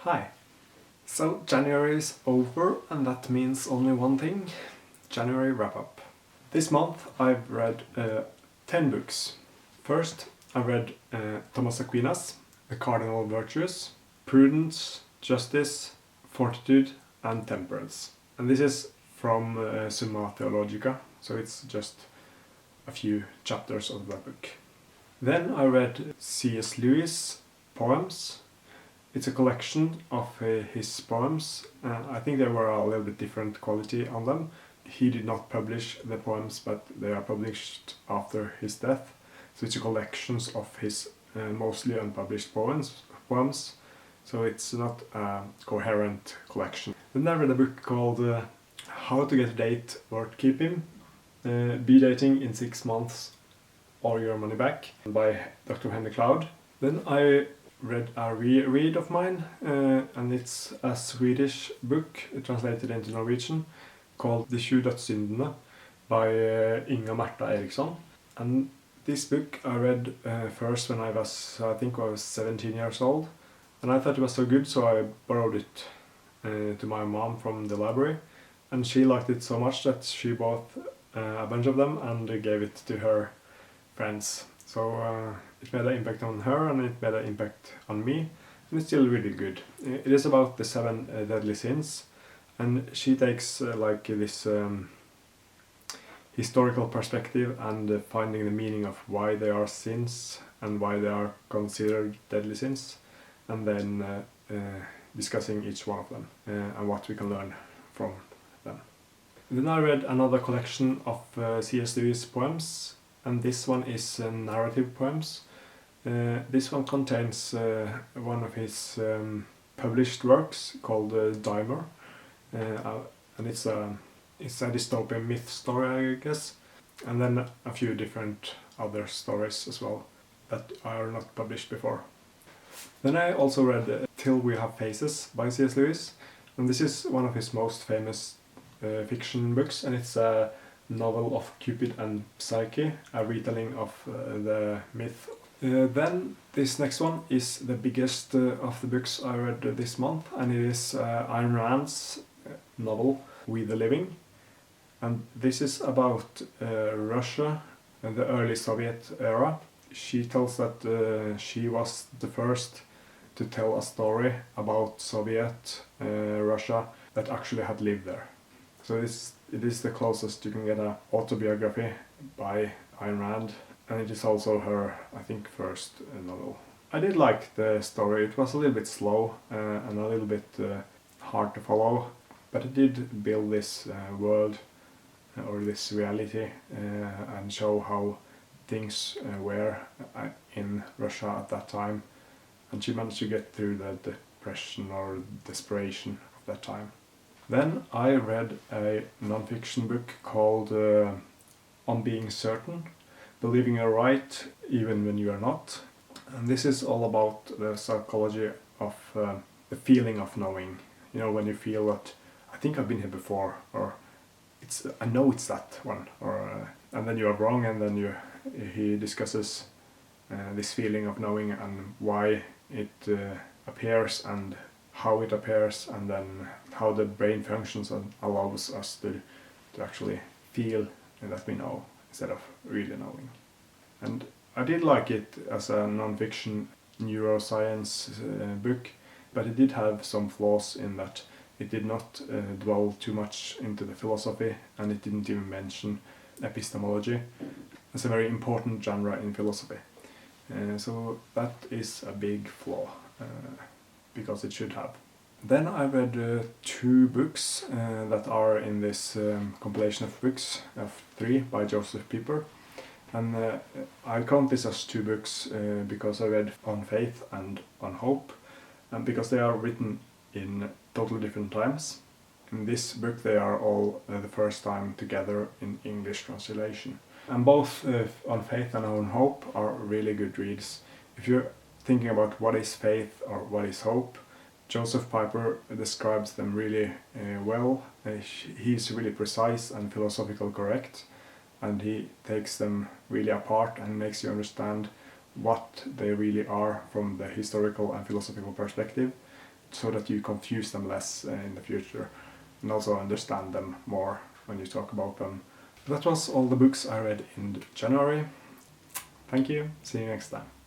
Hi. So January is over and that means only one thing, January wrap-up. This month I've read 10 books. First I read Thomas Aquinas, The Cardinal Virtues, Prudence, Justice, Fortitude and Temperance. And this is from Summa Theologica, so it's just a few chapters of that book. Then I read C.S. Lewis' poems. It's a collection of his poems. I think there were a little bit different quality on them. He did not publish the poems, but they are published after his death. So it's a collection of his mostly unpublished poems. So it's not a coherent collection. Then I read a book called How to Get a Date Worth Keeping, Be Dating in 6 Months or Your Money Back by Dr. Henry Cloud. Then I read a reread of mine, and it's a Swedish book translated into Norwegian called De 7 dødssyndene by Inga Märta Eriksson. And this book I read first when I was 17 years old, and I thought it was so good, so I borrowed it to my mom from the library, and she liked it so much that she bought a bunch of them and gave it to her friends. So it made an impact on her and it made an impact on me, and it's still really good. It is about the 7 deadly sins, and she takes this historical perspective and finding the meaning of why they are sins and why they are considered deadly sins, and then discussing each one of them and what we can learn from them. Then I read another collection of C.S. Lewis poems, and this one is narrative poems. This one contains one of his published works called Dimer, and it's a dystopian myth story, I guess, and then a few different other stories as well that are not published before. Then I also read Till We Have Faces by C.S. Lewis, and this is one of his most famous fiction books, and it's a novel of Cupid and Psyche, a retelling of the myth. Then this next one is the biggest of the books I read this month, and it is Ayn Rand's novel We the Living. And this is about Russia and the early Soviet era. She tells that she was the first to tell a story about Soviet Russia that actually had lived there. So it is the closest you can get an autobiography by Ayn Rand, and it is also her, I think, first novel. I did like the story. It was a little bit slow and a little bit hard to follow, but it did build this world or this reality and show how things were in Russia at that time, and she managed to get through the depression or desperation of that time. Then I read a non-fiction book called On Being Certain, Believing You're Right Even When You Are Not. And this is all about the psychology of the feeling of knowing. You know, when you feel that, I think I've been here before, or I know it's that one, or and then you are wrong, and then he discusses this feeling of knowing and why it appears and how it appears, and then how the brain functions and allows us to actually feel that we know instead of really knowing. And I did like it as a non-fiction neuroscience book, but it did have some flaws in that it did not dwell too much into the philosophy, and it didn't even mention epistemology as a very important genre in philosophy. So that is a big flaw, because it should have. Then I read 2 books that are in this compilation of books of 3 by Joseph Pieper, and I count this as 2 books because I read On Faith and On Hope, and because they are written in totally different times. In this book they are all the first time together in English translation, and both On Faith and On Hope are really good reads. If you're thinking about what is faith or what is hope, Joseph Pieper describes them really well. He's really precise and philosophical correct, and he takes them really apart and makes you understand what they really are from the historical and philosophical perspective. so that you confuse them less in the future, and also understand them more when you talk about them. That was all the books I read in January. Thank you, see you next time.